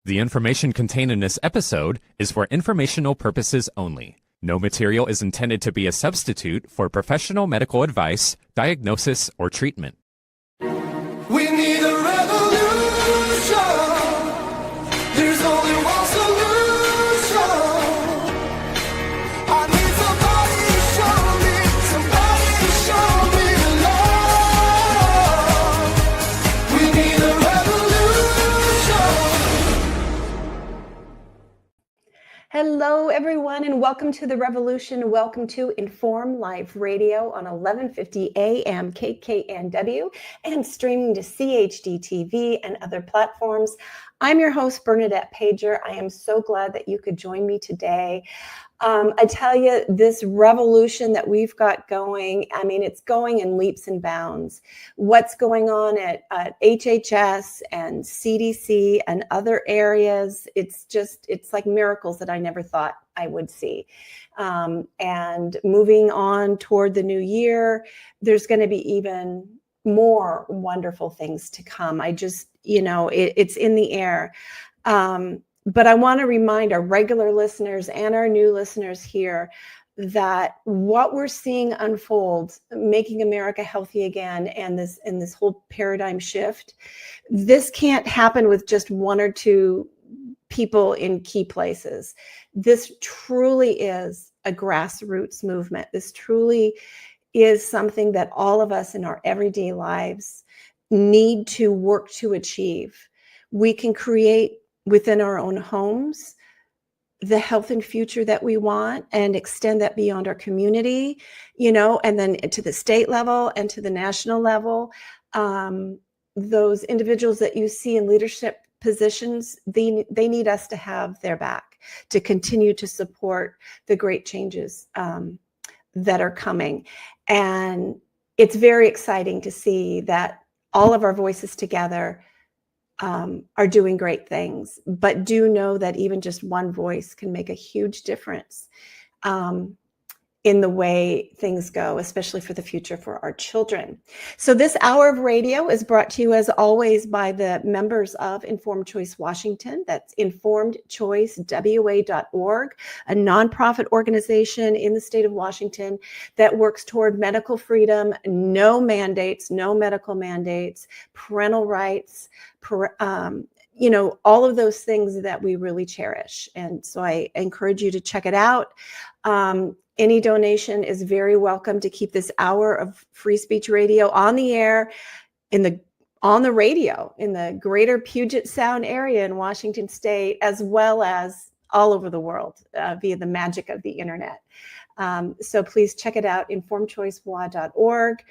The information contained in this episode is for informational purposes only. No material is intended to be a substitute for professional medical advice, diagnosis, or treatment. We need a revolution. There's only one solution. I need somebody to show me love. We need a revolution. Hello, everyone, and welcome to The Revolution. Welcome to Inform Live Radio on 1150 AM KKNW and streaming to CHD TV and other platforms. I'm your host, Bernadette Pager. I am so glad that you could join me today. I tell you, this revolution that we've got going, I mean, it's going in leaps and bounds. What's going on at HHS and CDC and other areas, it's like miracles that I never thought I would see. And moving on toward the new year, there's going to be even more wonderful things to come. I just, it's in the air. But I want to remind our regular listeners and our new listeners here that what we're seeing unfold, making America healthy again, and this whole paradigm shift, this can't happen with just one or two people in key places. This truly is a grassroots movement. This truly is something that all of us in our everyday lives need to work to achieve. We can create within our own homes the health and future that we want and extend that beyond our community, and then to the state level and to the national level. Those individuals that you see in leadership positions, they need us to have their back to continue to support the great changes that are coming. And it's very exciting to see that all of our voices together are doing great things, but do know that even just one voice can make a huge difference in the way things go, especially for the future for our children. So this hour of radio is brought to you, as always, by the members of Informed Choice Washington. That's informedchoicewa.org, a nonprofit organization in the state of Washington that works toward medical freedom, no mandates, no medical mandates, parental rights, all of those things that we really cherish. And so I encourage you to check it out. Any donation is very welcome to keep this hour of free speech radio on the air, on the radio in the greater Puget Sound area in Washington State, as well as all over the world via the magic of the internet. So please check it out, informedchoicewa.org.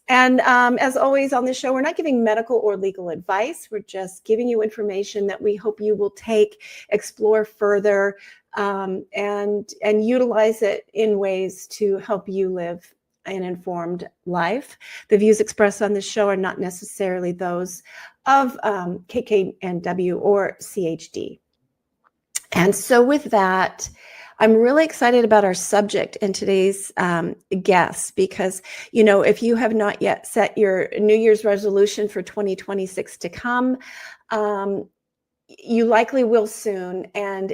And as always on this show, we're not giving medical or legal advice. We're just giving you information that we hope you will take, explore further, and utilize it in ways to help you live an informed life. The views expressed on this show are not necessarily those of KKNW or CHD. And so with that, I'm really excited about our subject and today's guest, because, if you have not yet set your New Year's resolution for 2026 to come, you likely will soon. And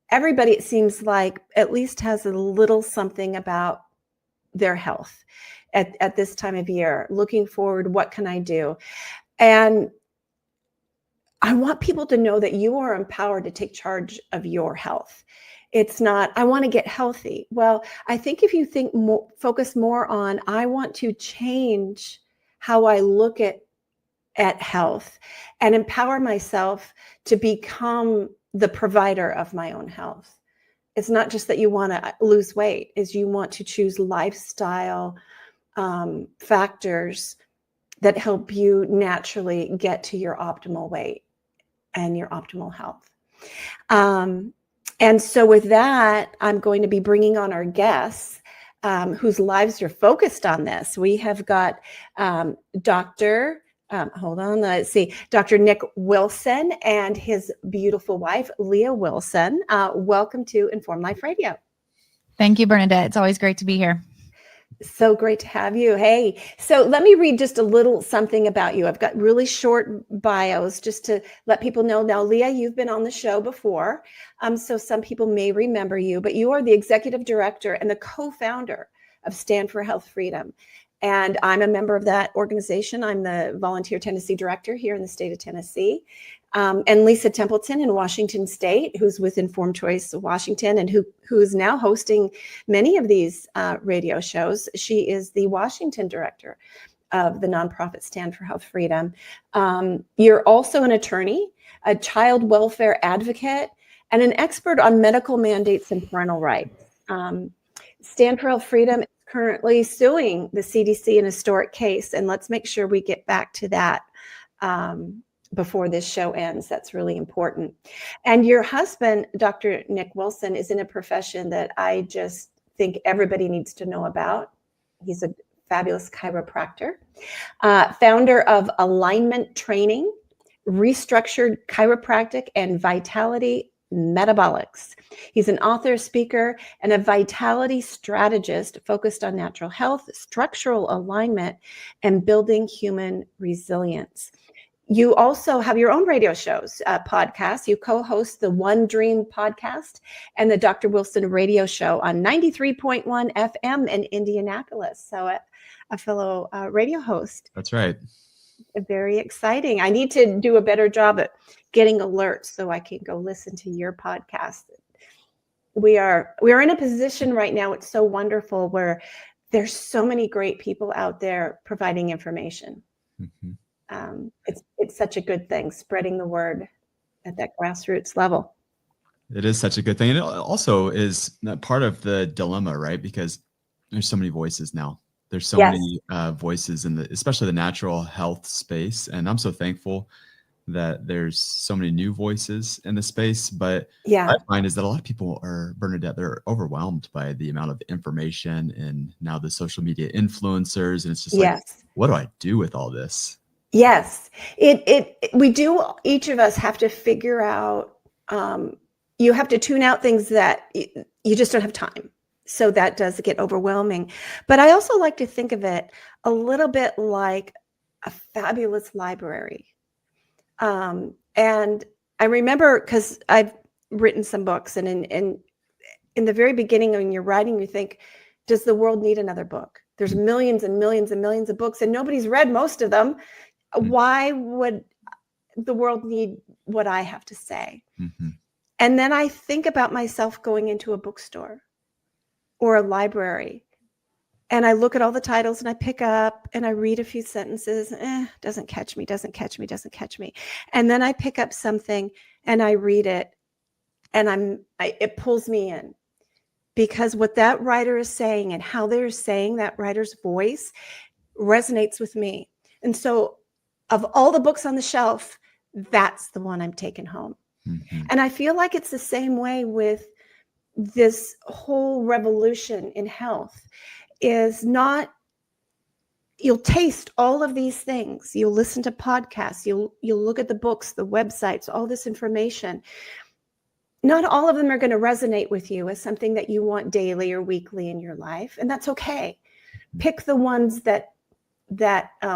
everybody, it seems like, at least has a little something about their health at this time of year. Looking forward, what can I do? And I want people to know that you are empowered to take charge of your health. It's not, I want to get healthy. Well, I think if you focus more on, I want to change how I look at health and empower myself to become the provider of my own health. It's not just that you want to lose weight, is you want to choose lifestyle factors that help you naturally get to your optimal weight and your optimal health. And so with that, I'm going to be bringing on our guests whose lives are focused on this. We have got Dr. Nick Wilson and his beautiful wife, Leah Wilson. Welcome to Inform Life Radio. Thank you, Bernadette. It's always great to be here. So great to have you. Hey, so let me read just a little something about you. I've got really short bios just to let people know. Now, Leah, you've been on the show before, so some people may remember you, but you are the executive director and the co-founder of Stand for Health Freedom. And I'm a member of that organization. I'm the Volunteer Tennessee Director here in the state of Tennessee. And Lisa Templeton in Washington State, who's with Informed Choice Washington, and who is now hosting many of these radio shows. She is the Washington director of the nonprofit Stand for Health Freedom. You're also an attorney, a child welfare advocate, and an expert on medical mandates and parental rights. Stand for Health Freedom is currently suing the CDC in a historic case, and let's make sure we get back to that before this show ends. That's really important. And your husband, Dr. Nick Wilson, is in a profession that I just think everybody needs to know about. He's a fabulous chiropractor, founder of Alignment Training, Restructured Chiropractic, and Vitality Metabolics. He's an author, speaker, and a vitality strategist focused on natural health, structural alignment, and building human resilience. You also have your own radio shows, podcasts. You co-host the One Dream podcast and the Dr. Wilson radio show on 93.1 FM in Indianapolis. So a fellow radio host. That's right. Very exciting. I need to do a better job at getting alerts so I can go listen to your podcast. We are in a position right now, it's so wonderful, where there's so many great people out there providing information. Mm-hmm. It's such a good thing, spreading the word at that grassroots level. It is such a good thing. And it also is part of the dilemma, right? Because there's so many voices now. There's so many voices in especially the natural health space. And I'm so thankful that there's so many new voices in the space. But Yeah. what I find is that a lot of people are, Bernadette, they're overwhelmed by the amount of information and now the social media influencers. And it's just like, Yes. what do I do with all this? Yes. We do, each of us have to figure out, you have to tune out things that you just don't have time. So that does get overwhelming. But I also like to think of it a little bit like a fabulous library. And I remember, because I've written some books, and in the very beginning when you're writing, you think, does the world need another book? There's millions and millions and millions of books and nobody's read most of them. Why would the world need what I have to say? Mm-hmm. And then I think about myself going into a bookstore or a library, and I look at all the titles and I pick up and I read a few sentences. Doesn't catch me. And then I pick up something and I read it, and it pulls me in, because what that writer is saying and how they're saying that writer's voice resonates with me. And so of all the books on the shelf, that's the one I'm taking home. Mm-hmm. And I feel like it's the same way with this whole revolution in health. Is not, you'll taste all of these things. You'll listen to podcasts. You'll look at the books, the websites, all this information. Not all of them are going to resonate with you as something that you want daily or weekly in your life. And that's okay. Pick the ones that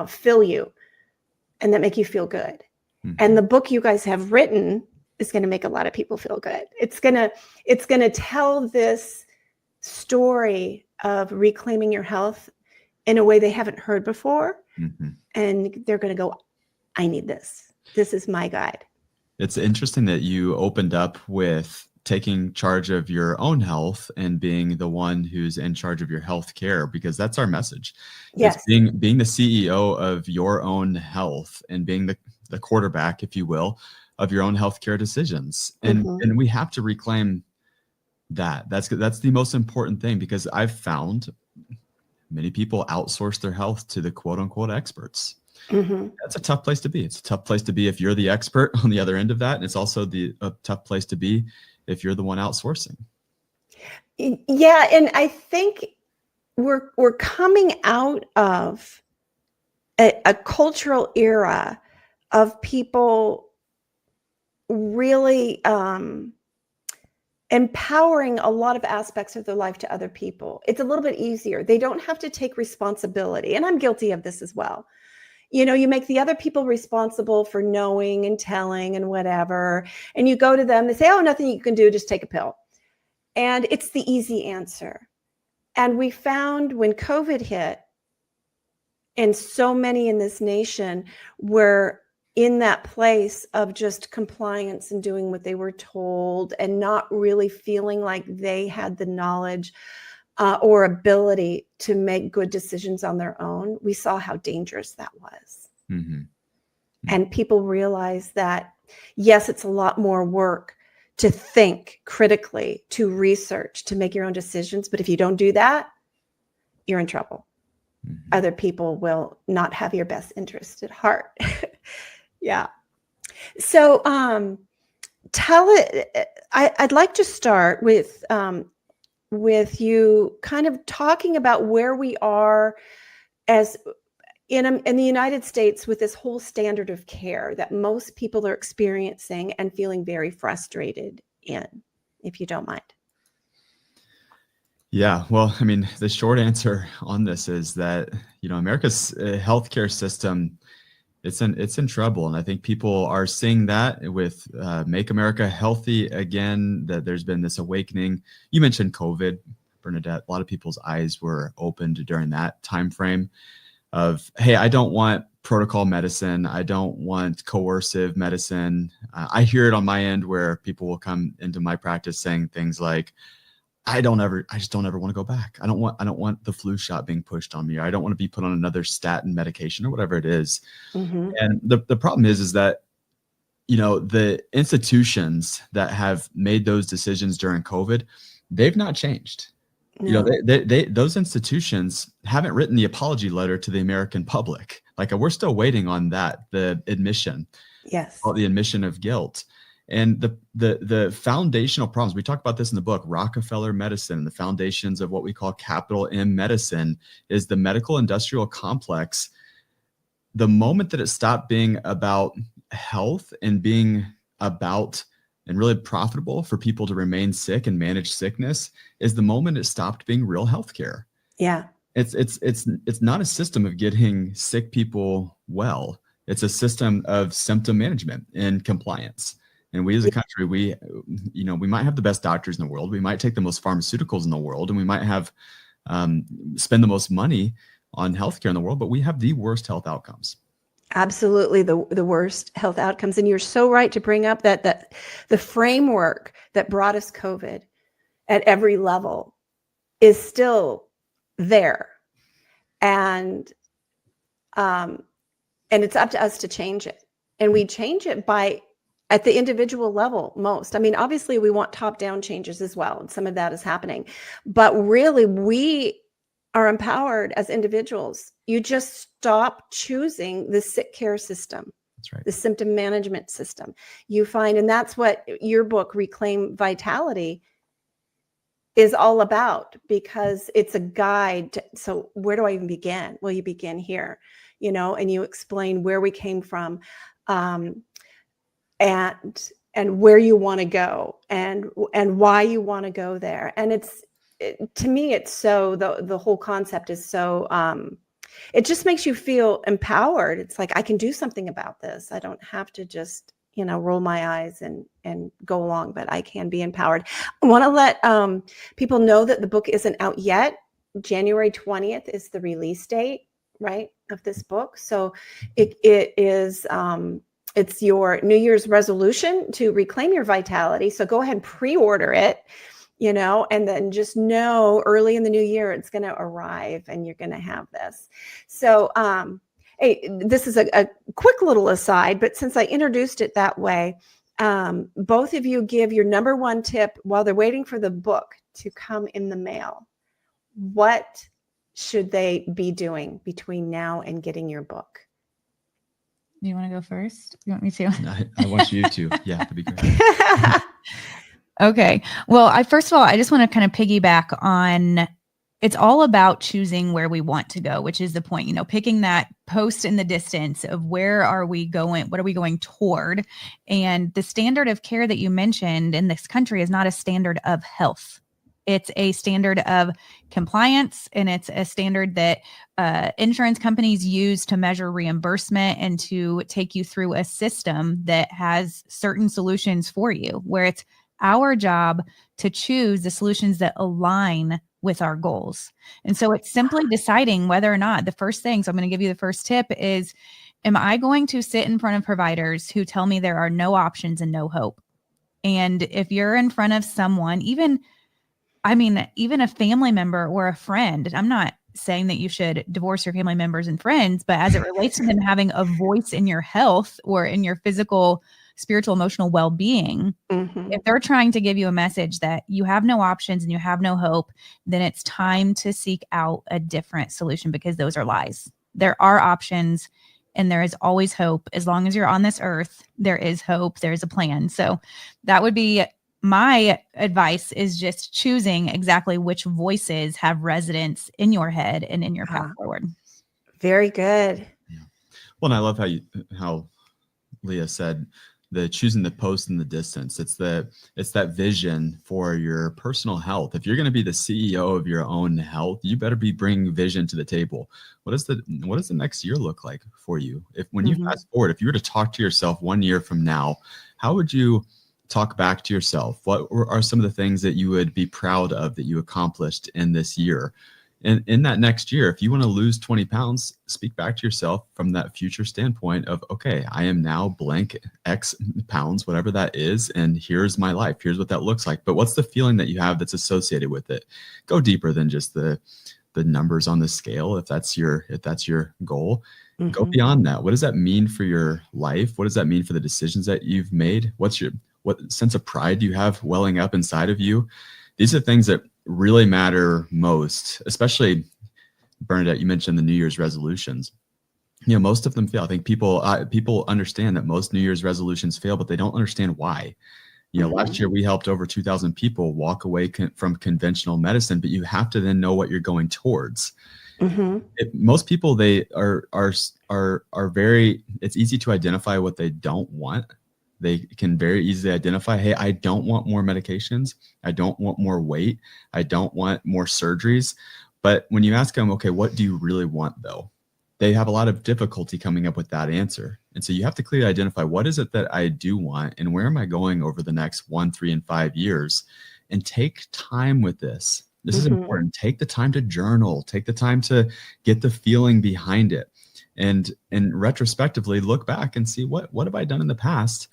fill you and that make you feel good. Mm-hmm. And the book you guys have written is going to make a lot of people feel good. It's going to tell this story of reclaiming your health in a way they haven't heard before. Mm-hmm. And they're going to go, I need this. This is my guide. It's interesting that you opened up with taking charge of your own health and being the one who's in charge of your health care, because that's our message. Yes. It's being the CEO of your own health and being the quarterback, if you will, of your own healthcare decisions. And and we have to reclaim that. That's the most important thing, because I've found many people outsource their health to the quote unquote experts. Mm-hmm. That's a tough place to be. It's a tough place to be if you're the expert on the other end of that. And it's also a tough place to be if you're the one outsourcing. Yeah. And I think we're coming out of a cultural era of people really empowering a lot of aspects of their life to other people. It's a little bit easier. They don't have to take responsibility. And I'm guilty of this as well. You know, you make the other people responsible for knowing and telling and whatever. And you go to them, they say, oh, nothing you can do, just take a pill. And it's the easy answer. And we found when COVID hit, and so many in this nation were in that place of just compliance and doing what they were told and not really feeling like they had the knowledge or ability to make good decisions on their own. We saw how dangerous that was. Mm-hmm. And people realized that, yes, it's a lot more work to think critically, to research, to make your own decisions. But if you don't do that, you're in trouble. Mm-hmm. Other people will not have your best interest at heart. Yeah. So I'd like to start with you kind of talking about where we are as in the United States with this whole standard of care that most people are experiencing and feeling very frustrated in, if you don't mind. Yeah, well, I mean, the short answer on this is that, you know, America's healthcare system, it's in trouble. And I think people are seeing that with Make America Healthy Again, that there's been this awakening. You mentioned COVID, Bernadette. A lot of people's eyes were opened during that time frame of, hey, I don't want protocol medicine. I don't want coercive medicine. I hear it on my end where people will come into my practice saying things like, I just don't ever want to go back. I don't want the flu shot being pushed on me. Or I don't want to be put on another statin medication or whatever it is. Mm-hmm. And the problem is that, you know, the institutions that have made those decisions during COVID, they've not changed. No. You know, they those institutions haven't written the apology letter to the American public. Like, we're still waiting on that, the admission. Yes. The admission of guilt. And the foundational problems, we talk about this in the book, Rockefeller medicine, the foundations of what we call capital M medicine, is the medical industrial complex. The moment that it stopped being about health and being about and really profitable for people to remain sick and manage sickness is the moment it stopped being real healthcare. Yeah. It's not a system of getting sick people well. It's a system of symptom management and compliance. And we as a country, we might have the best doctors in the world. We might take the most pharmaceuticals in the world, and we might have spend the most money on healthcare in the world, but we have the worst health outcomes. Absolutely, the worst health outcomes. And you're so right to bring up that the framework that brought us COVID at every level is still there. And it's up to us to change it. And we change it at the individual level most. I mean, obviously we want top-down changes as well, and some of that is happening. But really, we are empowered as individuals. You just stop choosing the sick care system. That's right. The symptom management system. You find, and that's what your book, Reclaim Vitality, is all about, because it's a guide. So where do I even begin? Well, you begin here, you know, and you explain where we came from, and where you want to go and why you want to go there. And to me, it's so, the whole concept is so, it just makes you feel empowered. It's like, I can do something about this. I don't have to just, you know, roll my eyes and go along, but I can be empowered. I want to let people know that the book isn't out yet. January 20th is the release date, right, of this book. So it is, it's your New Year's resolution to reclaim your vitality. So go ahead and pre-order it, you know, and then just know early in the new year, it's going to arrive and you're going to have this. So, hey, this is a quick little aside, but since I introduced it that way, both of you give your number one tip while they're waiting for the book to come in the mail. What should they be doing between now and getting your book? Do you want to go first? You want me to? I want you to. Yeah, that'd be great. Okay. Well, first of all, I just want to kind of piggyback on it's all about choosing where we want to go, which is the point, picking that post in the distance of where are we going? What are we going toward? And the standard of care that you mentioned in this country is not a standard of health. It's a standard of compliance, and it's a standard that insurance companies use to measure reimbursement and to take you through a system that has certain solutions for you, where it's our job to choose the solutions that align with our goals. And so it's simply deciding whether or not the first thing, so I'm going to give you the first tip is, am I going to sit in front of providers who tell me there are no options and no hope? And if you're in front of someone, even a family member or a friend, I'm not saying that you should divorce your family members and friends, but as it relates to them having a voice in your health or in your physical, spiritual, emotional well-being, if they're trying to give you a message that you have no options and you have no hope, then it's time to seek out a different solution, because those are lies. There are options and there is always hope. As long as you're on this earth, there is hope. There's a plan. So that would be my advice, is just choosing exactly which voices have resonance in your head and in your path forward. Very good. Yeah. Well, and I love how Leah said, the choosing the post in the distance. It's that vision for your personal health. If you're going to be the CEO of your own health, you better be bringing vision to the table. What does the next year look like for you? When you fast forward, if you were to talk to yourself 1 year from now, how would you talk back to yourself? What are some of the things that you would be proud of that you accomplished in this year? And in that next year, if you want to lose 20 pounds, speak back to yourself from that future standpoint of, okay, I am now blank X pounds, whatever that is, and here's my life. Here's what that looks like. But what's the feeling that you have that's associated with it? Go deeper than just the numbers on the scale. If that's your goal, go beyond that. What does that mean for your life? What does that mean for the decisions that you've made? What sense of pride do you have welling up inside of you? These are things that really matter most, especially Bernadette, you mentioned the New Year's resolutions. Most of them fail. I think people understand that most New Year's resolutions fail, but they don't understand why. Last year we helped over 2,000 people walk away from conventional medicine, but you have to then know what you're going towards. Most people, they are very, it's easy to identify what they don't want. They can very easily identify, hey, I don't want more medications. I don't want more weight. I don't want more surgeries. But when you ask them, okay, what do you really want though? They have a lot of difficulty coming up with that answer. And so you have to clearly identify, what is it that I do want and where am I going over the next 1, 3, and 5 years? And take time with this. This is important. Take the time to journal. Take the time to get the feeling behind it. And retrospectively look back and see, what have I done in the past?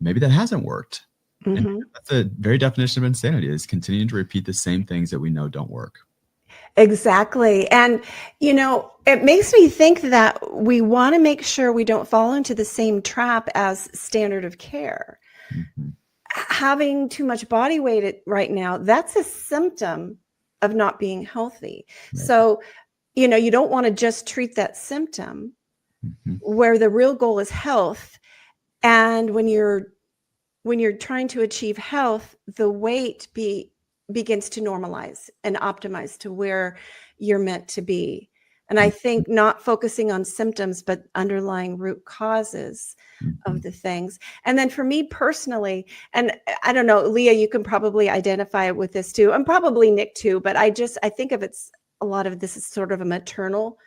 Maybe that hasn't worked. And that's the very definition of insanity, is continuing to repeat the same things that we know don't work. Exactly. And, it makes me think that we want to make sure we don't fall into the same trap as standard of care. Having too much body weight right now, that's a symptom of not being healthy. Right. So, you don't want to just treat that symptom where the real goal is health. And when you're trying to achieve health, the weight begins to normalize and optimize to where you're meant to be. And I think not focusing on symptoms, but underlying root causes of the things. And then for me personally, and I don't know, Leah, you can probably identify with this too, and probably Nick too, but I think of a lot of this is sort of a maternal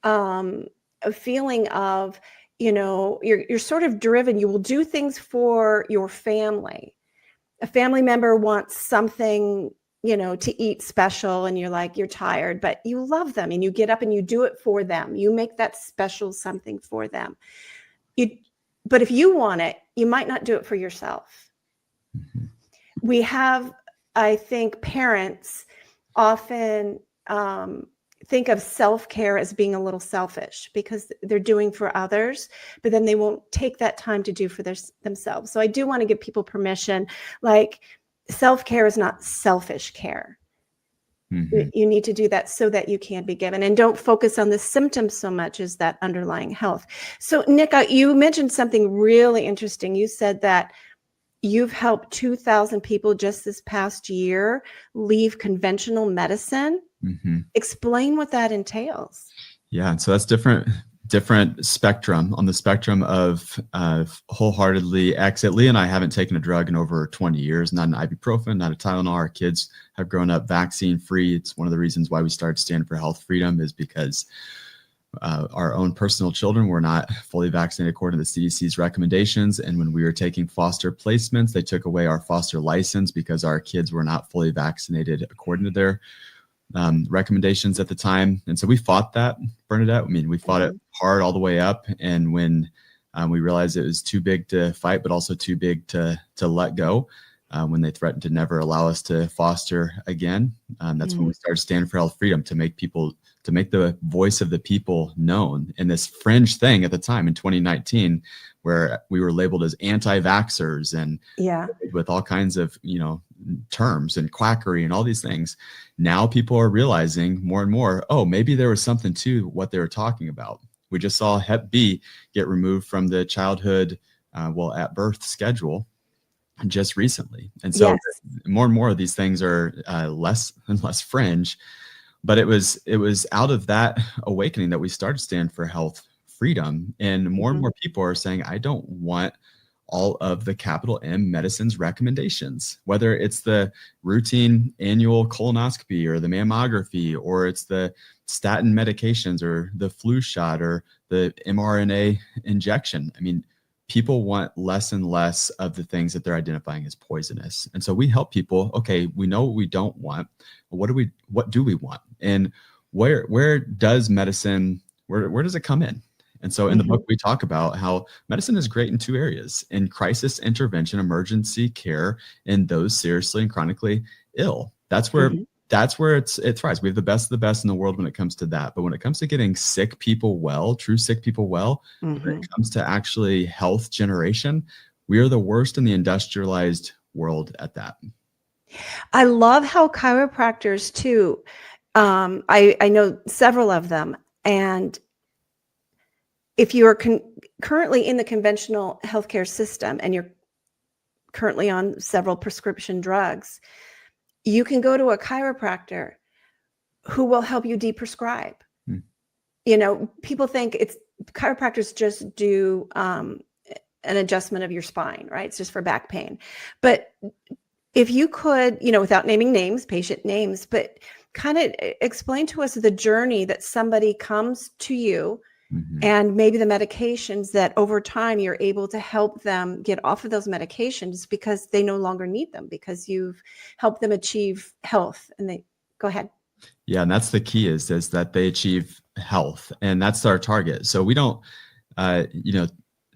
a feeling of, you're sort of driven. You will do things for your family. A family member wants something, to eat special, and you're tired, but you love them and you get up and you do it for them. You make that special something for them. But if you want it, you might not do it for yourself. We have, I think, parents often think of self-care as being a little selfish because they're doing for others, but then they won't take that time to do for themselves. So I do want to give people permission, like self-care is not selfish care. You need to do that so that you can be given, and don't focus on the symptoms so much as that underlying health. So Nick, you mentioned something really interesting. You said that you've helped 2,000 people just this past year leave conventional medicine. Explain what that entails. Yeah, and so that's different spectrum. On the spectrum of wholeheartedly exit. Leah and I haven't taken a drug in over 20 years, not an ibuprofen, not a Tylenol. Our kids have grown up vaccine free. It's one of the reasons why we started Stand for Health Freedom, is because our own personal children were not fully vaccinated according to the CDC's recommendations. And when we were taking foster placements, they took away our foster license because our kids were not fully vaccinated according to their recommendations at the time. And so we fought that, Bernadette. I mean, we fought it hard all the way up. And when we realized it was too big to fight, but also too big to let go, when they threatened to never allow us to foster again, that's when we started Stand for Health Freedom, to make the voice of the people known. And this fringe thing at the time in 2019, where we were labeled as anti-vaxxers and with all kinds of, terms and quackery and all these things. Now people are realizing more and more, oh, maybe there was something to what they were talking about. We just saw Hep B get removed from the childhood, at birth schedule just recently. And so more and more of these things are less and less fringe. But it was out of that awakening that we started Stand for Health Freedom. And more people are saying, I don't want all of the capital M medicine's recommendations, whether it's the routine annual colonoscopy or the mammography, or it's the statin medications or the flu shot or the mRNA injection. I mean, people want less and less of the things that they're identifying as poisonous. And so we help people, okay, we know what we don't want. What do we want? And where does medicine, where does it come in? And so in the book, we talk about how medicine is great in two areas: in crisis intervention, emergency care, in those seriously and chronically ill. That's where it thrives. We have the best of the best in the world when it comes to that. But when it comes to getting sick people well, true sick people well, when it comes to actually health generation, we are the worst in the industrialized world at that. I love how chiropractors too, I know several of them, and if you are currently in the conventional healthcare system and you're currently on several prescription drugs, you can go to a chiropractor who will help you deprescribe. People think chiropractors just do an adjustment of your spine, right? It's just for back pain. But if you could, without naming names, patient names, but kind of explain to us the journey that somebody comes to you, and maybe the medications that over time you're able to help them get off of those medications because they no longer need them, because you've helped them achieve health. And they go ahead. Yeah. And that's the key is that they achieve health, and that's our target. So we don't,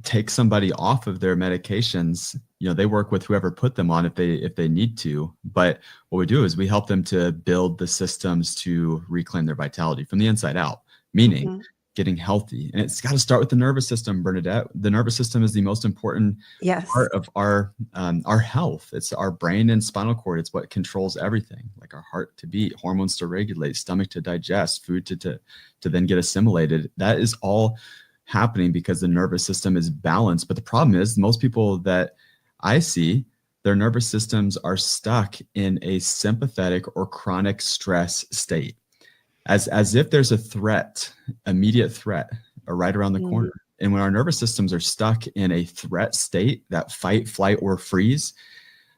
take somebody off of their medications. They work with whoever put them on if they need to. But what we do is we help them to build the systems to reclaim their vitality from the inside out, meaning getting healthy. And it's got to start with the nervous system, Bernadette. The nervous system is the most important part of our health. It's our brain and spinal cord. It's what controls everything, like our heart to beat, hormones to regulate, stomach to digest, food to then get assimilated. That is all happening because the nervous system is balanced. But the problem is most people that I see, their nervous systems are stuck in a sympathetic or chronic stress state. As if there's a threat, immediate threat, right around the corner. And when our nervous systems are stuck in a threat state, that fight, flight, or freeze,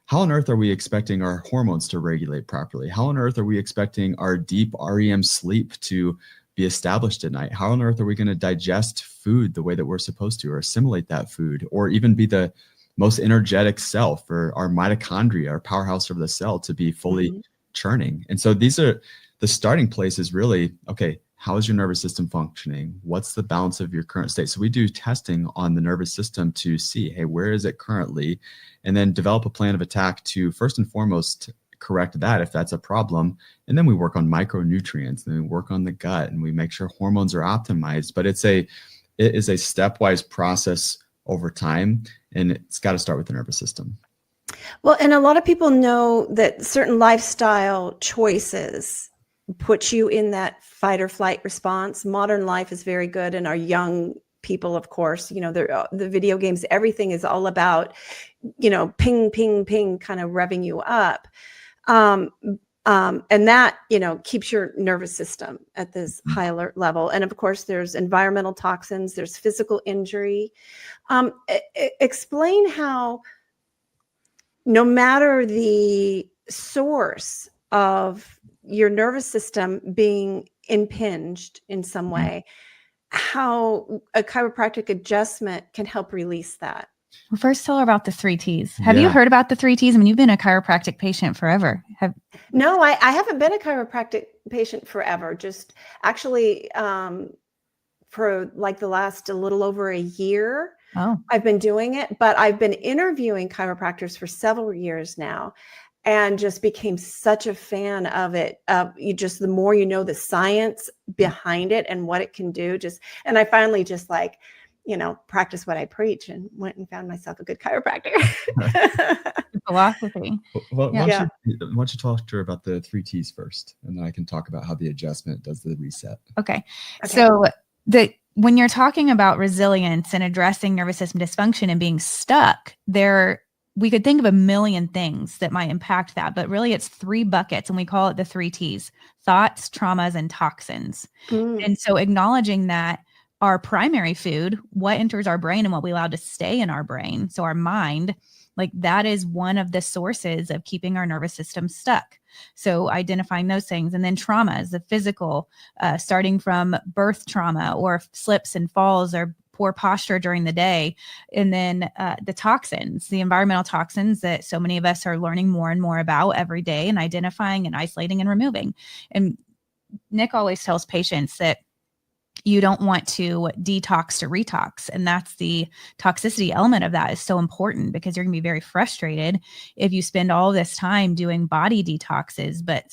how on earth are we expecting our hormones to regulate properly? How on earth are we expecting our deep REM sleep to be established at night? How on earth are we going to digest food the way that we're supposed to, or assimilate that food, or even be the most energetic self, or our mitochondria, our powerhouse of the cell, to be fully churning? And so these are the starting place is really, okay, how is your nervous system functioning? What's the balance of your current state? So we do testing on the nervous system to see, hey, where is it currently? And then develop a plan of attack to first and foremost correct that if that's a problem. And then we work on micronutrients, and we work on the gut, and we make sure hormones are optimized. But it is a stepwise process over time, and it's got to start with the nervous system. Well, and a lot of people know that certain lifestyle choices put you in that fight or flight response. Modern life is very good, and our young people, of course, the video games, everything is all about, ping, ping, ping, kind of revving you up. And that, keeps your nervous system at this high alert level. And of course, there's environmental toxins, there's physical injury. Explain how, no matter the source of your nervous system being impinged in some way, how a chiropractic adjustment can help release that. Well, first, tell her about the 3 T's. Have you heard about the 3 T's? I mean, you've been a chiropractic patient forever. No, I haven't been a chiropractic patient forever. Just actually for like the last a little over a year, I've been doing it. But I've been interviewing chiropractors for several years now, and just became such a fan of it. The more you know the science behind it and what it can do, and I finally just practice what I preach and went and found myself a good chiropractor. Philosophy. Well, why don't you talk to her about the 3 T's first, and then I can talk about how the adjustment does the reset. Okay. So when you're talking about resilience and addressing nervous system dysfunction and being stuck, we could think of a million things that might impact that, but really it's 3 buckets, and we call it the 3 T's: thoughts, traumas, and toxins. And so acknowledging that our primary food, what enters our brain and what we allow to stay in our brain, so our mind, that is one of the sources of keeping our nervous system stuck. So identifying those things. And then traumas, the physical, starting from birth trauma or slips and falls or poor posture during the day. And then the toxins, the environmental toxins that so many of us are learning more and more about every day, and identifying and isolating and removing. And Nick always tells patients that you don't want to detox to retox. And that's the toxicity element of that is so important, because you're going to be very frustrated if you spend all this time doing body detoxes, but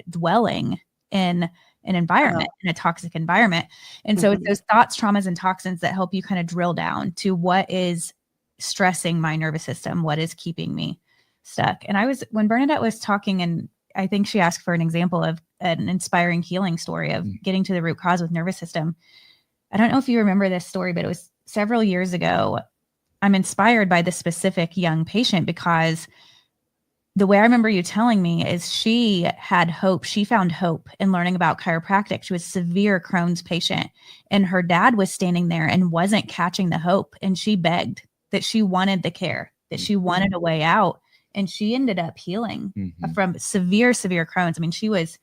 dwelling in an environment, in a toxic environment. And so it's those thoughts, traumas, and toxins that help you kind of drill down to what is stressing my nervous system, what is keeping me stuck. And when Bernadette was talking, and I think she asked for an example of an inspiring healing story of getting to the root cause with nervous system. I don't know if you remember this story, but it was several years ago. I'm inspired by this specific young patient because the way I remember you telling me is she had hope. She found hope in learning about chiropractic. She was a severe Crohn's patient, and her dad was standing there and wasn't catching the hope. And she begged that she wanted the care, that she wanted a way out. And she ended up healing from severe Crohn's. I mean, she was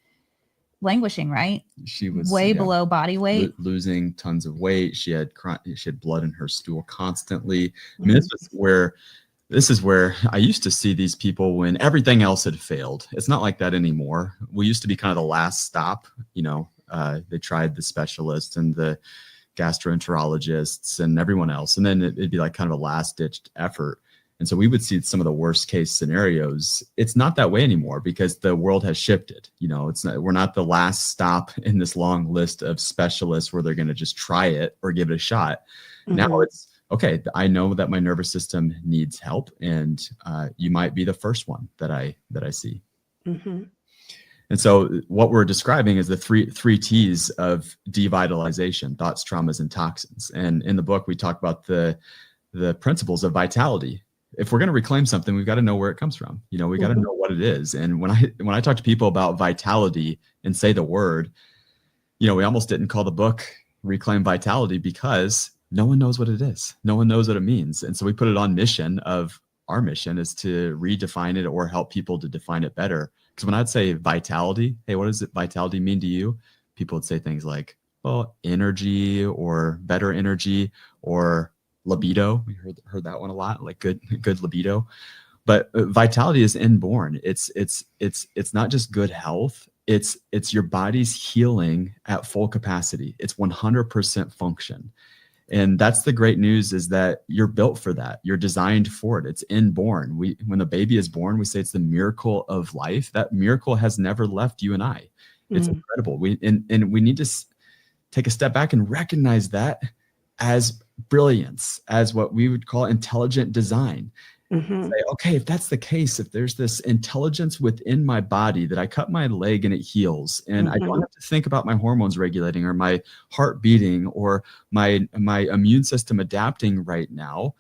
languishing, right? She was way below body weight, losing tons of weight. She had blood in her stool constantly. I mean, this is where I used to see these people when everything else had failed. It's not like that anymore. We used to be kind of the last stop. They tried the specialists and the gastroenterologists and everyone else, and then it'd be like kind of a last ditched effort. And so we would see some of the worst case scenarios. It's not that way anymore, because the world has shifted. We're not the last stop in this long list of specialists where they're going to just try it or give it a shot. Now it's, okay, I know that my nervous system needs help, and you might be the first one that I see. And so what we're describing is the three T's of devitalization: thoughts, traumas, and toxins. And in the book, we talk about the principles of vitality. If we're going to reclaim something, we've got to know where it comes from. We got to know what it is. And when I talk to people about vitality and say the word, we almost didn't call the book Reclaim Vitality, because no one knows what it is. No one knows what it means. And so we put it on mission. Our mission is to redefine it or help people to define it better. Because when I'd say vitality, hey, what does vitality mean to you? People would say things like, well, energy, or better energy, or libido. We heard that one a lot, like good libido. But vitality is inborn. It's not just good health. It's your body's healing at full capacity. It's 100% function. And that's the great news, is that you're built for that. You're designed for it. It's inborn. When the baby is born, we say it's the miracle of life. That miracle has never left you and I. It's incredible. We need to take a step back and recognize that as brilliance, as what we would call intelligent design. Say, okay, if that's the case, if there's this intelligence within my body that I cut my leg and it heals, and I don't have to think about my hormones regulating or my heart beating or my immune system adapting right now,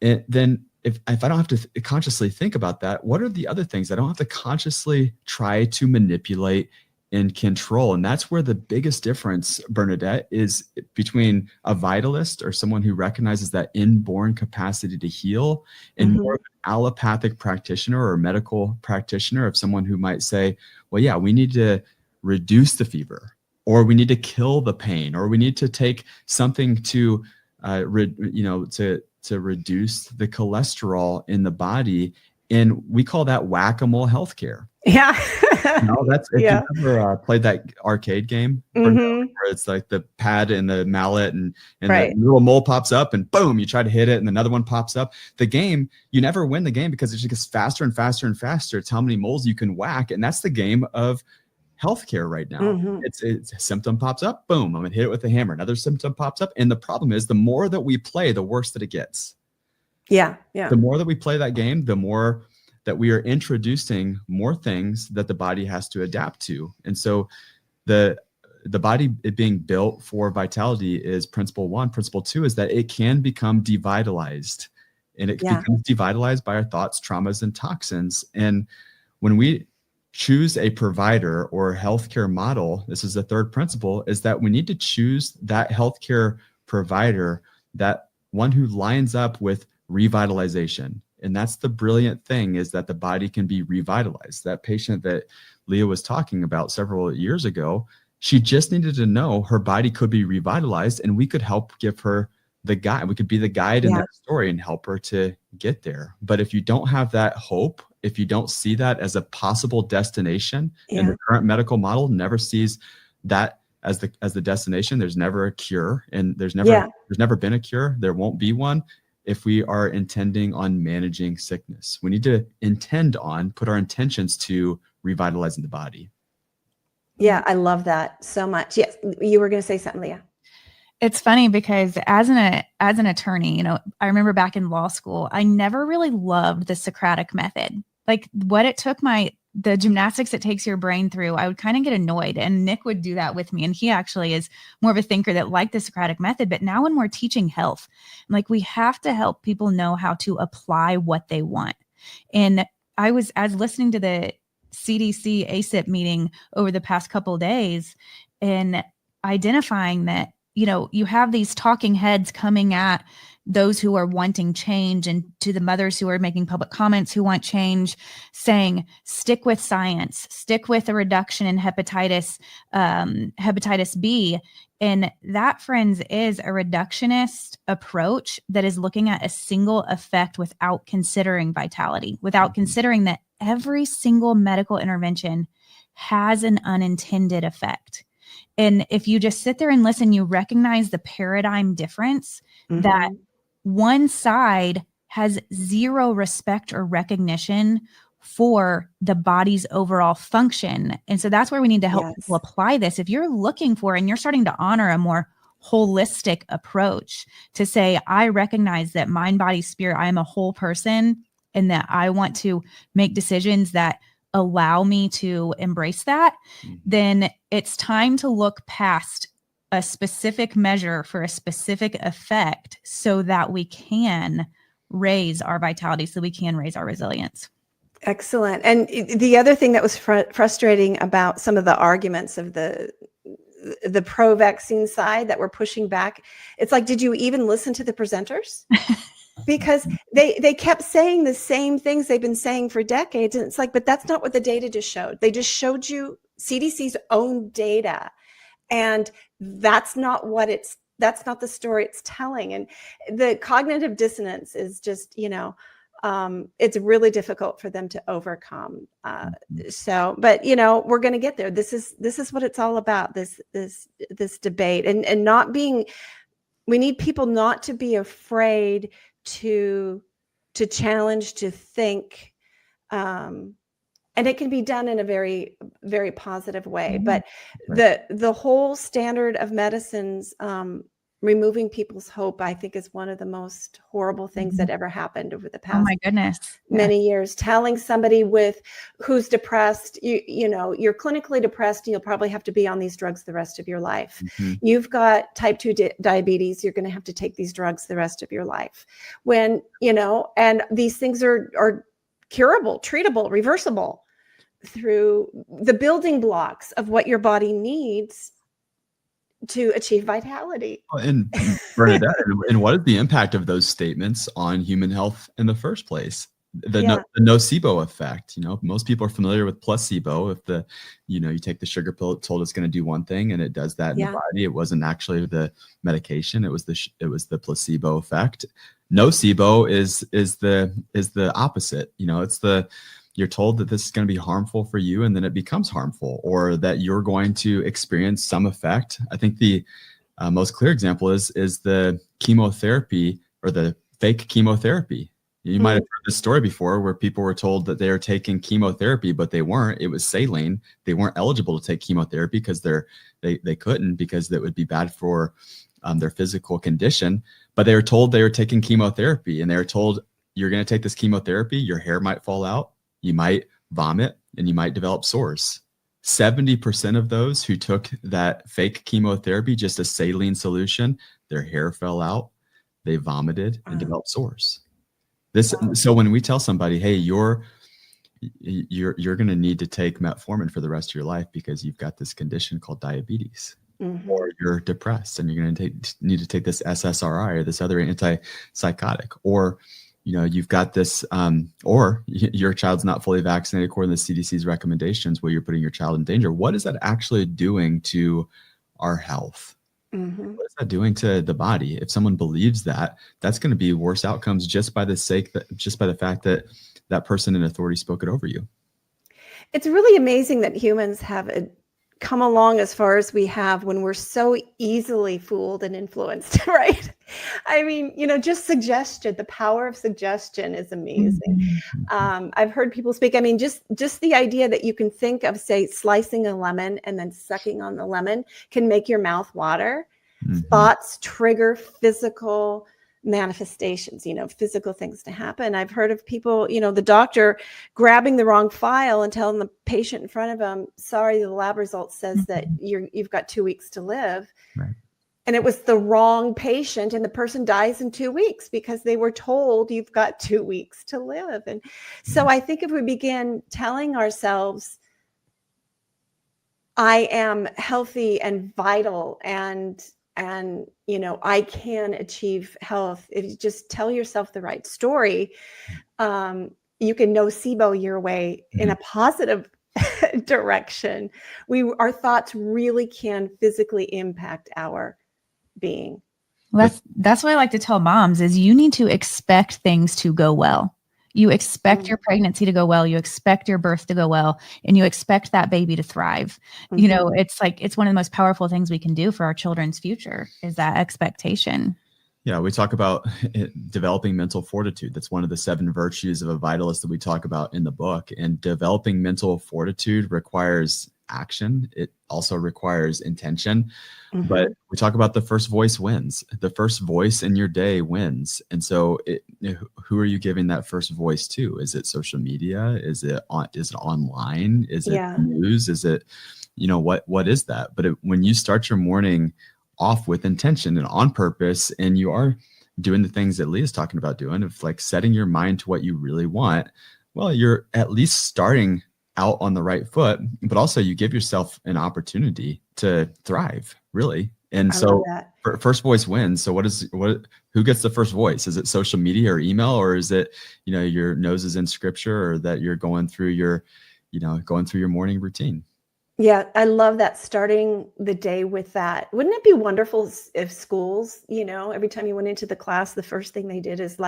then if I don't have to consciously think about that, what are the other things I don't have to consciously try to manipulate and control? And that's where the biggest difference, Bernadette, is between a vitalist or someone who recognizes that inborn capacity to heal, and more of an allopathic practitioner or medical practitioner of someone who might say, well, yeah, we need to reduce the fever, or we need to kill the pain, or we need to take something to to reduce the cholesterol in the body. And we call that whack-a-mole healthcare. Yeah. That's if Yeah. you ever played that arcade game where it's like the pad and the mallet, and Right. the little mole pops up and boom, you try to hit it and another one pops up. The game, you never win the game because it just gets faster and faster and faster. It's how many moles you can whack. And that's the game of healthcare right now. It's a symptom pops up, boom, I'm gonna hit it with a hammer. Another symptom pops up. And the problem is the more that we play, the worse that it gets. Yeah. Yeah. The more that we play that game, the more that we are introducing more things that the body has to adapt to. And so the body, it being built for vitality, is principle one. Principle two is that it can become devitalized, and it becomes devitalized by our thoughts, traumas, and toxins. And when we choose a provider or healthcare model, this is the third principle, is that we need to choose that healthcare provider, that one who lines up with revitalization. And that's the brilliant thing, is that the body can be revitalized. That patient that Leah was talking about several years ago, she just needed to know her body could be revitalized, and we could help give her the guide. We could be the guide in that story and help her to get there. But if you don't have that hope, if you don't see that as a possible destination, and the current medical model never sees that as the destination, there's never a cure, and there's never been a cure. There won't be one. If we are intending on managing sickness, we need to put our intentions to revitalizing the body. Yeah, I love that so much. Yes, you were going to say something, Leah. It's funny because as an attorney, I remember back in law school, I never really loved the Socratic method. Like what it took the gymnastics it takes your brain through, I would kind of get annoyed, and Nick would do that with me. And he actually is more of a thinker that liked the Socratic method. But now when we're teaching health, like we have to help people know how to apply what they want. And I was listening to the CDC ACIP meeting over the past couple of days and identifying that, you have these talking heads coming at those who are wanting change, and to the mothers who are making public comments who want change, saying, stick with science, stick with a reduction in hepatitis B. And that, friends, is a reductionist approach that is looking at a single effect without considering vitality, without considering that every single medical intervention has an unintended effect. And if you just sit there and listen, you recognize the paradigm difference, that one side has zero respect or recognition for the body's overall function. And so that's where we need to help people apply this. If you're looking for, and you're starting to honor a more holistic approach to say, I recognize that mind, body, spirit, I am a whole person, and that I want to make decisions that allow me to embrace that, then it's time to look past a specific measure for a specific effect so that we can raise our vitality, so we can raise our resilience. Excellent. And the other thing that was frustrating about some of the arguments of the pro-vaccine side that were pushing back, it's like, did you even listen to the presenters? Because they kept saying the same things they've been saying for decades. And it's like, but that's not what the data just showed. They just showed you CDC's own data. And that's not the story it's telling. And the cognitive dissonance is just, it's really difficult for them to overcome. But we're going to get there. This is what it's all about, this debate, and not being, we need people not to be afraid to challenge, to think, and it can be done in a very, very positive way. But the whole standard of medicines removing people's hope, I think, is one of the most horrible things that ever happened over the Oh past my goodness. Yeah. many years. Telling somebody who's depressed, you know, you're clinically depressed, and you'll probably have to be on these drugs the rest of your life. You've got type 2 diabetes, you're going to have to take these drugs the rest of your life. When, you know, and these things are curable, treatable, reversible through the building blocks of what your body needs to achieve vitality. And Bernadette, and what is the impact of those statements on human health in the first place? The nocebo effect. You know, most people are familiar with placebo. If you take the sugar pill, it's told it's going to do one thing, and it does that in the body. It wasn't actually the medication. It was the placebo effect. Nocebo is the opposite. You know, you're told that this is going to be harmful for you, and then it becomes harmful, or that you're going to experience some effect. I think the most clear example is the chemotherapy, or the fake chemotherapy. You might have heard this story before, where people were told that they were taking chemotherapy, but they weren't. It was saline. They weren't eligible to take chemotherapy because they couldn't, because that would be bad for their physical condition. But they were told they were taking chemotherapy, and they were told, you're going to take this chemotherapy, your hair might fall out, you might vomit, and you might develop sores. 70% of those who took that fake chemotherapy, just a saline solution, their hair fell out, they vomited, and developed sores. So when we tell somebody, hey, you're going to need to take metformin for the rest of your life because you've got this condition called diabetes, or you're depressed and you're going to need to take this SSRI or this other antipsychotic, or you've got this, or your child's not fully vaccinated according to the CDC's recommendations, where you're putting your child in danger. What is that actually doing to our health? What is that doing to the body? If someone believes that, that's going to be worse outcomes just by the fact that that person in authority spoke it over you. It's really amazing that humans have come along as far as we have, when we're so easily fooled and influenced, right? I mean, just suggestion, the power of suggestion is amazing. I've heard people speak. I mean, just the idea that you can think of, say, slicing a lemon and then sucking on the lemon can make your mouth water. Thoughts trigger physical manifestations, physical things to happen. I've heard of people, the doctor grabbing the wrong file and telling the patient in front of them, sorry, the lab result says that you've got 2 weeks to live. Right. And it was the wrong patient, and the person dies in 2 weeks because they were told you've got 2 weeks to live. And so I think if we begin telling ourselves, I am healthy and vital, and I can achieve health. If you just tell yourself the right story, you can nocebo your way in a positive direction. Our thoughts really can physically impact our being. Well, that's what I like to tell moms is you need to expect things to go well. You expect your pregnancy to go well. You expect your birth to go well, and you expect that baby to thrive. It's one of the most powerful things we can do for our children's future is that expectation. Yeah, we talk about developing mental fortitude. That's one of the 7 virtues of a vitalist that we talk about in the book. And developing mental fortitude requires action. It also requires intention. But we talk about the first voice wins. The first voice in your day wins. And so who are you giving that first voice to? Is it social media? Is it online? Is it news? Is it, what is that? But when you start your morning off with intention and on purpose, and you are doing the things that Leah's talking about doing, of like setting your mind to what you really want, well, you're at least starting out on the right foot, but also you give yourself an opportunity to thrive, really. And so first voice wins. So who gets the first voice? Is it social media or email, or is it, your nose is in scripture, or that you're going through your morning routine? Yeah, I love that, starting the day with that. Wouldn't it be wonderful if schools, every time you went into the class, the first thing they did is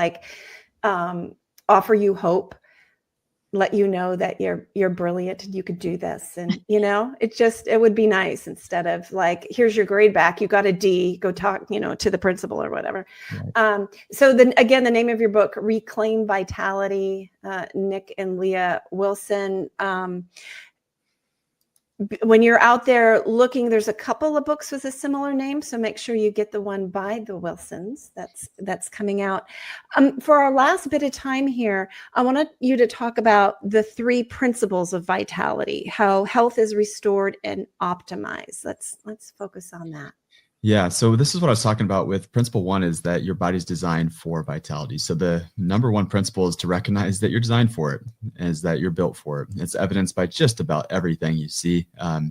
offer you hope, let you know that you're brilliant and you could do this. And, it would be nice, instead of like, here's your grade back, you got a D, go talk, to the principal or whatever. Right. So then again, the name of your book, Reclaim Vitality, Nick and Leah Wilson. when you're out there looking, there's a couple of books with a similar name, so make sure you get the one by the Wilsons that's coming out. For our last bit of time here, I want you to talk about the 3 principles of vitality, how health is restored and optimized. Let's focus on that. Yeah. So this is what I was talking about with principle 1, is that your body's designed for vitality. So the number 1 principle is to recognize that you're designed for it, is that you're built for it. It's evidenced by just about everything you see.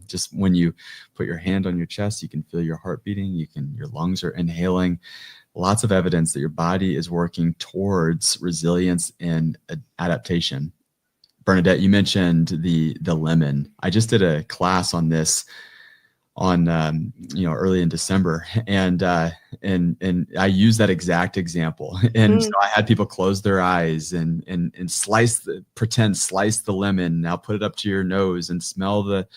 Just when you put your hand on your chest, you can feel your heart beating. Your lungs are inhaling. Lots of evidence that your body is working towards resilience and adaptation. Bernadette, you mentioned the lemon. I just did a class on this early in December, and I use that exact example. And so I had people close their eyes and slice the lemon. Now put it up to your nose and smell the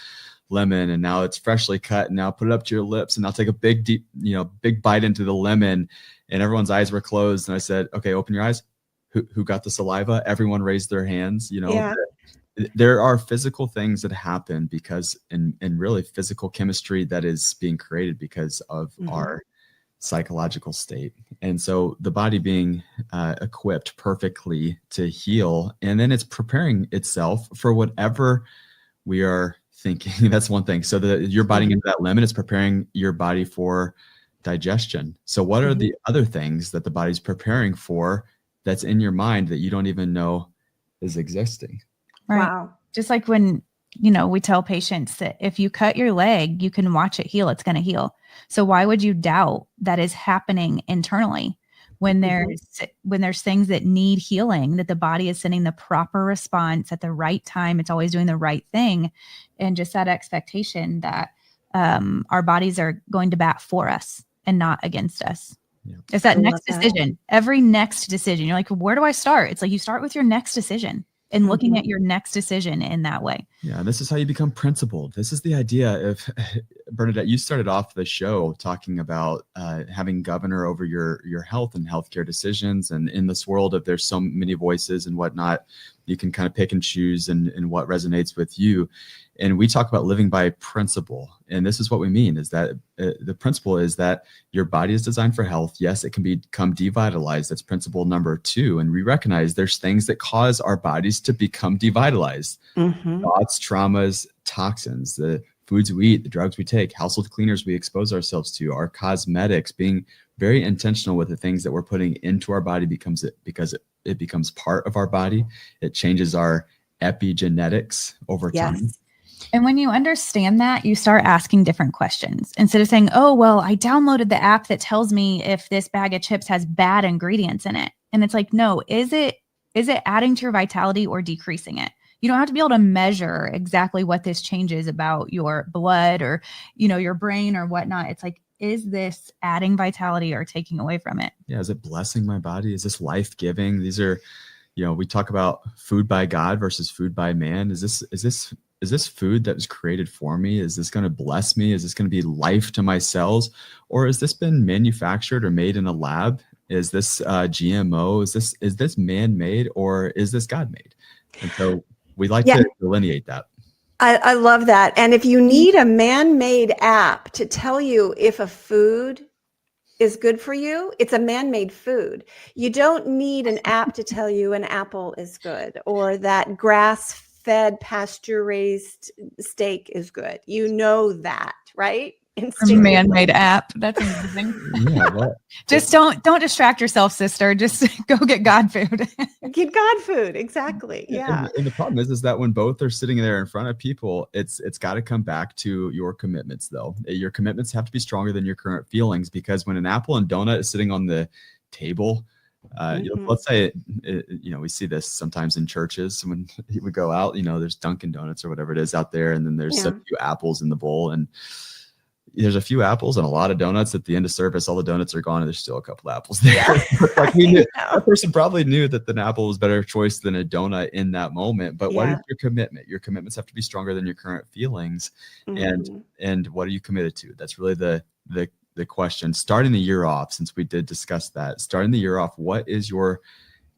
lemon. And now it's freshly cut. And now put it up to your lips, and now take a big bite into the lemon. And everyone's eyes were closed. And I said, okay, open your eyes. Who got the saliva? Everyone raised their hands. Yeah. There are physical things that happen because, and really physical chemistry that is being created because of our psychological state. And so the body being equipped perfectly to heal, and then it's preparing itself for whatever we are thinking. That's one thing. So you're biting into that lemon, it's preparing your body for digestion. So what are the other things that the body's preparing for that's in your mind that you don't even know is existing? Right. Wow. Just like when, we tell patients that if you cut your leg, you can watch it heal. It's going to heal. So why would you doubt that is happening internally when there's things that need healing, that the body is sending the proper response at the right time? It's always doing the right thing. And just that expectation that our bodies are going to bat for us and not against us. Yeah. It's that next decision. Every next decision. You're like, where do I start? It's like you start with your next decision. And looking at your next decision in that way. Yeah, this is how you become principled. This is the idea of, Bernadette, you started off the show talking about having governor over your health and healthcare decisions. And in this world of there's so many voices and whatnot, you can kind of pick and choose and what resonates with you. And we talk about living by principle. And this is what we mean, is that the principle is that your body is designed for health. Yes, it can become devitalized. That's principle number 2. And we recognize there's things that cause our bodies to become devitalized. Thoughts, traumas, toxins, the foods we eat, the drugs we take, household cleaners we expose ourselves to, our cosmetics, being very intentional with the things that we're putting into our body because it becomes part of our body. It changes our epigenetics over time. And when you understand that, you start asking different questions. Instead of saying, oh, well, I downloaded the app that tells me if this bag of chips has bad ingredients in it. And it's like, no, is it adding to your vitality or decreasing it? You don't have to be able to measure exactly what this changes about your blood or, your brain or whatnot. It's like, is this adding vitality or taking away from it? Yeah. Is it blessing my body? Is this life-giving? These are, we talk about food by God versus food by man. Is this food that was created for me? Is this going to bless me? Is this going to be life to my cells? Or has this been manufactured or made in a lab? Is this GMO? Is this man-made or is this God-made? And so we like to delineate that. I love that. And if you need a man-made app to tell you if a food is good for you, it's a man-made food. You don't need an app to tell you an apple is good or that grass-fed pasture-raised steak is good. You know that, right? A man-made app. That's amazing. Just don't distract yourself, sister. Just go get God food. Get God food. Exactly. Yeah. And the problem is that when both are sitting there in front of people, it's got to come back to your commitments, though. Your commitments have to be stronger than your current feelings, because when an apple and donut is sitting on the table, let's say, we see this sometimes in churches when we go out, there's Dunkin' Donuts or whatever it is out there. And then there's a few apples in the bowl, and there's a few apples and a lot of donuts. At the end of service, all the donuts are gone and there's still a couple of apples there. Like that person probably knew that an apple was a better choice than a donut in that moment. But what is your commitment? Your commitments have to be stronger than your current feelings. And what are you committed to? That's really the question. Starting the year off, since we did discuss that, starting the year off, what is your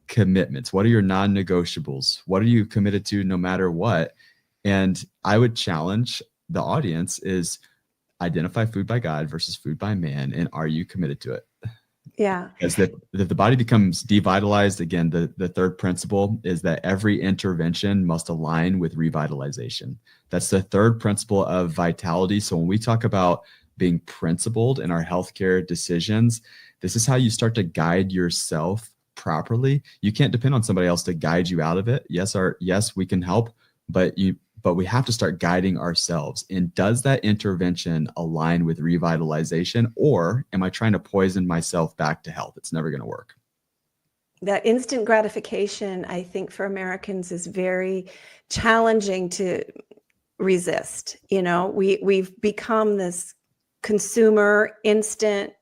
commitments? What are your non-negotiables? What are you committed to no matter what? And I would challenge the audience is identify food by God versus food by man, and are you committed to it? Yeah. Because if the body becomes devitalized, again, the third principle is that every intervention must align with revitalization. That's the third principle of vitality. So when we talk about being principled in our healthcare decisions, this is how you start to guide yourself properly. You can't depend on somebody else to guide you out of it. Yes, we can help, but we have to start guiding ourselves. And does that intervention align with revitalization, or am I trying to poison myself back to health? It's never going to work. That instant gratification, I think, for Americans is very challenging to resist. We've become this consumer instant,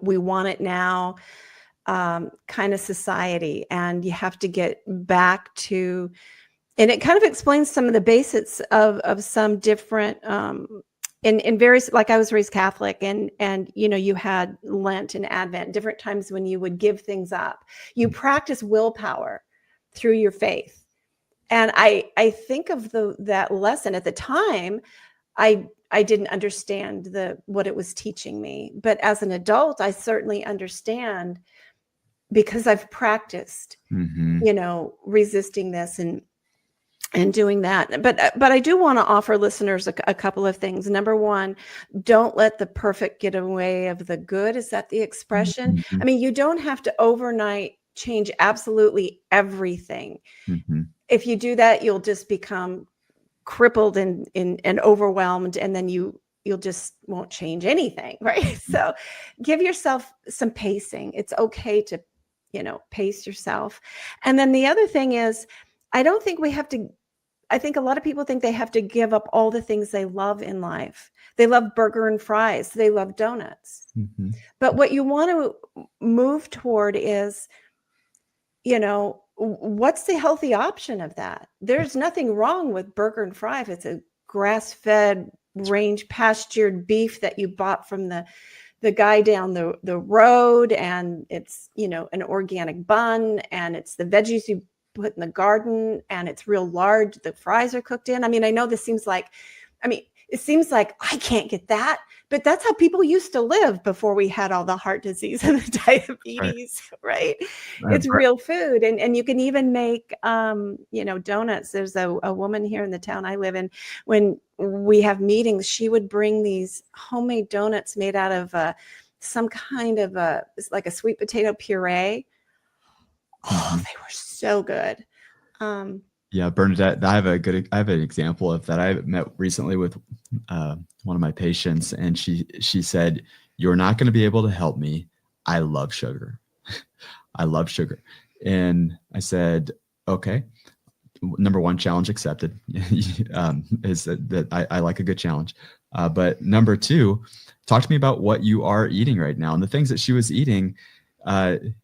we want it now kind of society. And you have to get back to, and it kind of explains some of the basics of some different, in various, like I was raised Catholic, and you had Lent and Advent, different times when you would give things up. You practice willpower through your faith. And I think of that lesson at the time. I didn't understand what it was teaching me, but as an adult, I certainly understand because I've practiced, resisting this and doing that. But I do want to offer listeners a couple of things. Number one, don't let the perfect get away of the good. Is that the expression? Mm-hmm. I mean, you don't have to overnight change absolutely everything. Mm-hmm. If you do that, you'll just become crippled and overwhelmed, and then you'll just won't change anything, right? So give yourself some pacing. It's okay to, pace yourself. And then the other thing is, I think a lot of people think they have to give up all the things they love in life. They love burger and fries. They love donuts. Mm-hmm. But what you want to move toward is, what's the healthy option of that? There's nothing wrong with burger and fry if it's a grass-fed, range pastured beef that you bought from the guy down the road, and it's, an organic bun, and it's the veggies you put in the garden, and it's real large. The fries are cooked in. I mean, I know this seems like, it seems like I can't get that, but that's how people used to live before we had all the heart disease and the diabetes, right? It's real food. And you can even make, donuts. There's a woman here in the town I live in. When we have meetings, she would bring these homemade donuts made out of some kind of like a sweet potato puree. Oh, they were so good. Yeah, Bernadette, I have an example of that. I met recently with one of my patients, and she said, "You're not going to be able to help me. I love sugar. I love sugar." And I said, "Okay, number one, challenge accepted." Is that I like a good challenge. But number two, talk to me about what you are eating right now. And the things that she was eating,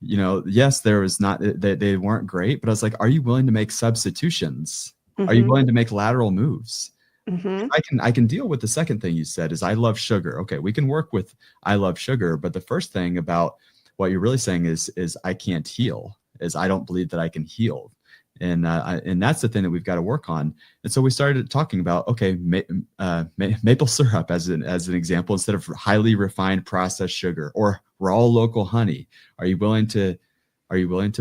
yes, there was not, they weren't great, but I was like, are you willing to make substitutions? Mm-hmm. Are you willing to make lateral moves? Mm-hmm. I can deal with the second thing you said is I love sugar. Okay, we can work with I love sugar, but the first thing about what you're really saying is I can't heal, is I don't believe that I can heal. And that's the thing that we've got to work on. And so we started talking about, okay, maple syrup as an example, instead of highly refined processed sugar or raw local honey. Are you willing to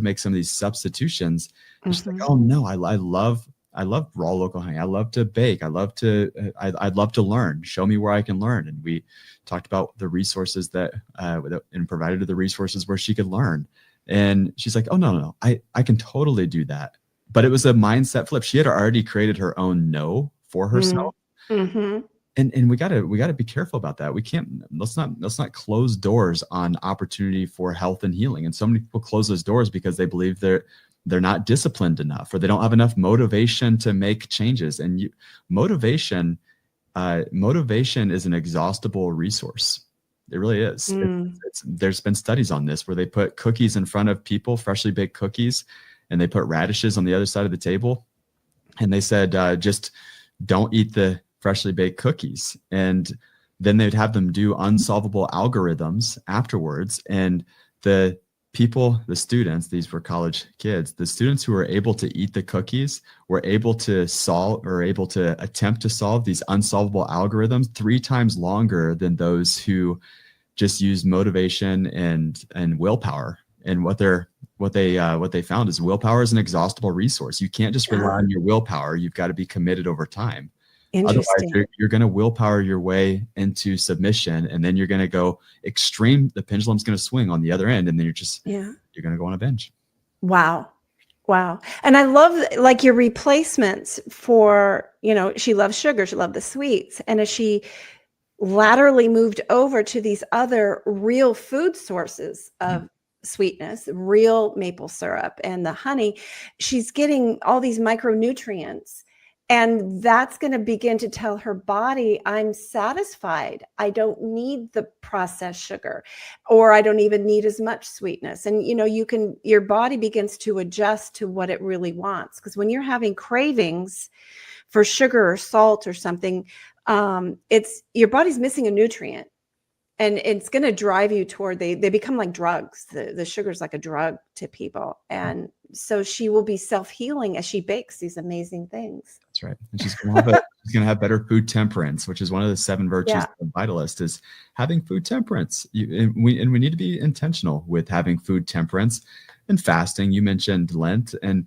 make some of these substitutions? Mm-hmm. She's like, oh no, I love raw local honey. I love to bake. I'd love to learn. Show me where I can learn. And we talked about the resources and provided her the resources where she could learn. And she's like, oh no, I can totally do that. But it was a mindset flip. She had already created her own no for herself. Mm-hmm. And we gotta be careful about that. We can't, let's not close doors on opportunity for health and healing. And so many people close those doors because they believe they're not disciplined enough, or they don't have enough motivation to make changes. And motivation is an exhaustible resource. It really is. There's been studies on this where they put cookies in front of people, freshly baked cookies, and they put radishes on the other side of the table. And they said, just don't eat the freshly baked cookies. And then they'd have them do unsolvable algorithms afterwards. And the the students, these were college kids, the students who were able to eat the cookies were able to attempt to solve these unsolvable algorithms 3 times longer than those who just used motivation and willpower. And what they found is willpower is an exhaustible resource. You can't just rely on your willpower. You've got to be committed over time. Otherwise, you're going to willpower your way into submission, and then you're going to go extreme. The pendulum's going to swing on the other end, and then you're going to go on a binge. Wow. And I love like your replacements for, she loves sugar, she loved the sweets. And as she laterally moved over to these other real food sources of sweetness, real maple syrup and the honey, she's getting all these micronutrients. And that's going to begin to tell her body, I'm satisfied. I don't need the processed sugar, or I don't even need as much sweetness. And, your body begins to adjust to what it really wants. Because when you're having cravings for sugar or salt or something, your body's missing a nutrient. And it's going to drive you toward, they become like drugs. The sugar is like a drug to people. And so she will be self-healing as she bakes these amazing things. That's right. And she's going to have better food temperance, which is one of the 7 virtues of Vitalist, is having food temperance. And we need to be intentional with having food temperance and fasting. You mentioned Lent and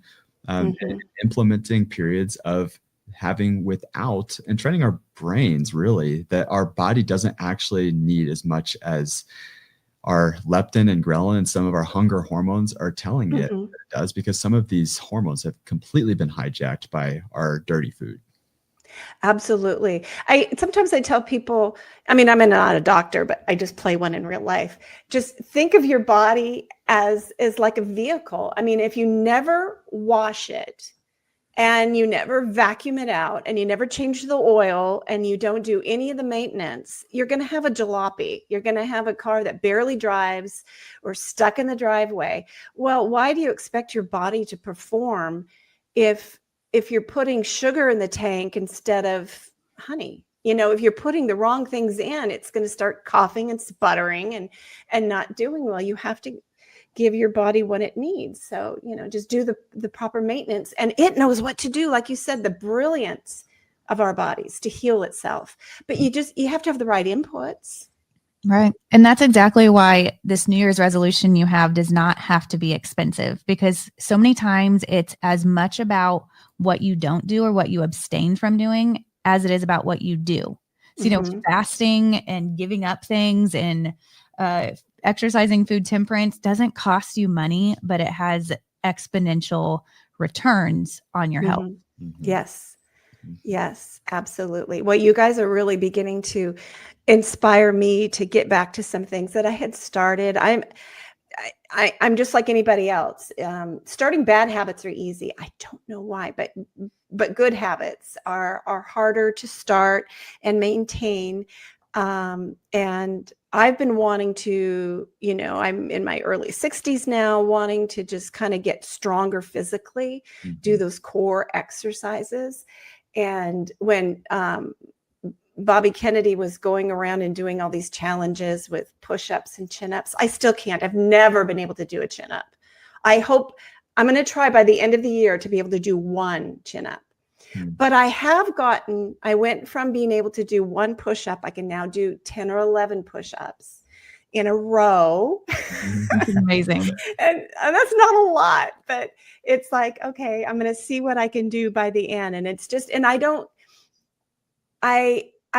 implementing periods of having without, and training our brains really that our body doesn't actually need as much as our leptin and ghrelin and some of our hunger hormones are telling it that it does, because some of these hormones have completely been hijacked by our dirty food. Absolutely. Sometimes I tell people, I'm not a doctor, but I just play one in real life. Just think of your body as like a vehicle. If you never wash it, and you never vacuum it out, and you never change the oil, and you don't do any of the maintenance, you're going to have a jalopy. You're going to have a car that barely drives or stuck in the driveway. Well, why do you expect your body to perform if you're putting sugar in the tank instead of honey? If you're putting the wrong things in, it's going to start coughing and sputtering and not doing well. You have to give your body what it needs. So, just do the proper maintenance, and it knows what to do. Like you said, the brilliance of our bodies to heal itself, but you have to have the right inputs. Right. And that's exactly why this New Year's resolution you have does not have to be expensive, because so many times it's as much about what you don't do or what you abstain from doing as it is about what you do. So, fasting and giving up things and, exercising food temperance doesn't cost you money, but it has exponential returns on your health. Yes, absolutely. Well, you guys are really beginning to inspire me to get back to some things that I had started. I'm just like anybody else. Starting bad habits are easy. I don't know why, but good habits are harder to start and maintain. And I've been wanting to, I'm in my early 60s now, wanting to just kind of get stronger physically, do those core exercises. And when Bobby Kennedy was going around and doing all these challenges with push-ups and chin-ups, I still can't. I've never been able to do a chin-up. I hope I'm going to try by the end of the year to be able to do one chin-up. But I went from being able to do one push-up. I can now do 10 or 11 push-ups in a row. That's amazing. and that's not a lot, but it's like, okay, I'm going to see what I can do by the end. And it's just, and I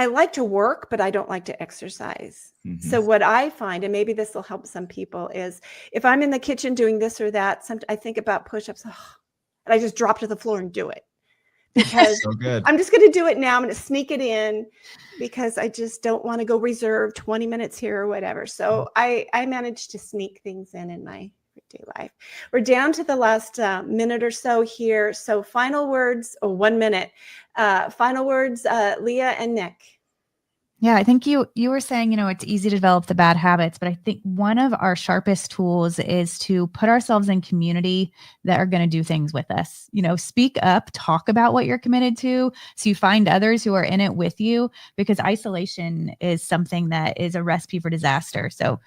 like to work, but I don't like to exercise. So what I find, and maybe this will help some people, is if I'm in the kitchen doing this or that, I think about push-ups, and I just drop to the floor and do it. Because so good. I'm just going to do it now. I'm going to sneak it in because I just don't want to go reserve 20 minutes here or whatever. So I managed to sneak things in my everyday life. We're down to the last minute or so here. So final words, 1 minute. Final words, Leah and Nick. Yeah, I think you were saying, it's easy to develop the bad habits, but I think one of our sharpest tools is to put ourselves in community that are going to do things with us. Speak up, talk about what you're committed to, so you find others who are in it with you, because isolation is something that is a recipe for disaster. So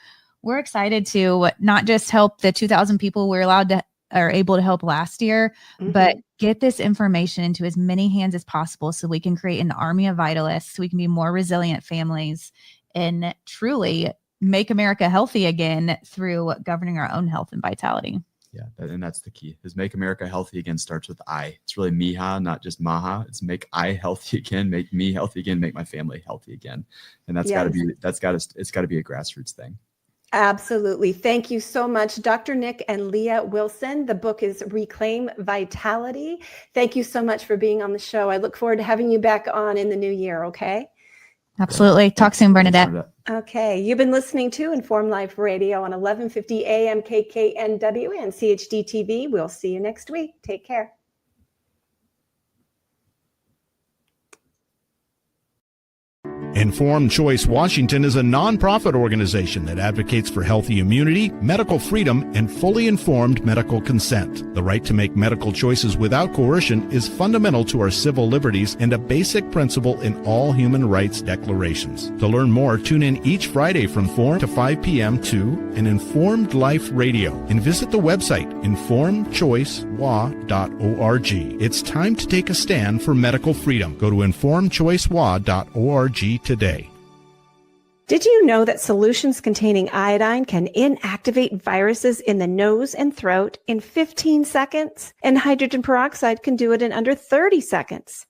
we're excited to not just help the 2,000 people we're allowed to are able to help last year, but get this information into as many hands as possible so we can create an army of vitalists, so we can be more resilient families and truly make America healthy again through governing our own health and vitality. Yeah, and that's the key, is make America healthy again starts with I. It's really Miha, not just Maha. It's make I healthy again, make me healthy again, make my family healthy again. And it's got to be a grassroots thing. Absolutely. Thank you so much, Dr. Nick and Leah Wilson. The book is Reclaim Vitality. Thank you so much for being on the show. I look forward to having you back on in the new year. Okay. Absolutely. Talk soon, Bernadette. Okay. You've been listening to Inform Life Radio on 1150 AM KKNW and CHD TV. We'll see you next week. Take care. Informed Choice Washington is a nonprofit organization that advocates for healthy immunity, medical freedom, and fully informed medical consent. The right to make medical choices without coercion is fundamental to our civil liberties and a basic principle in all human rights declarations. To learn more, tune in each Friday from 4 to 5 p.m. to an Informed Life Radio and visit the website informedchoicewa.org. It's time to take a stand for medical freedom. Go to informedchoicewa.org today. Did you know that solutions containing iodine can inactivate viruses in the nose and throat in 15 seconds? And hydrogen peroxide can do it in under 30 seconds.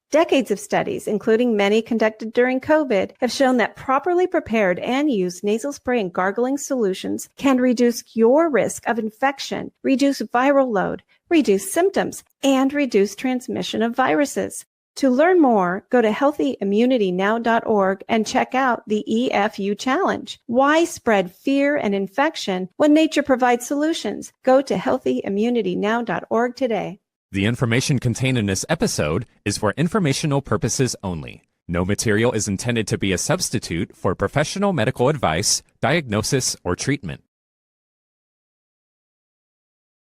Decades of studies, including many conducted during COVID, have shown that properly prepared and used nasal spray and gargling solutions can reduce your risk of infection, reduce viral load, reduce symptoms, and reduce transmission of viruses. To learn more, go to healthyimmunitynow.org and check out the EFU Challenge. Why spread fear and infection when nature provides solutions? Go to healthyimmunitynow.org today. The information contained in this episode is for informational purposes only. No material is intended to be a substitute for professional medical advice, diagnosis, or treatment.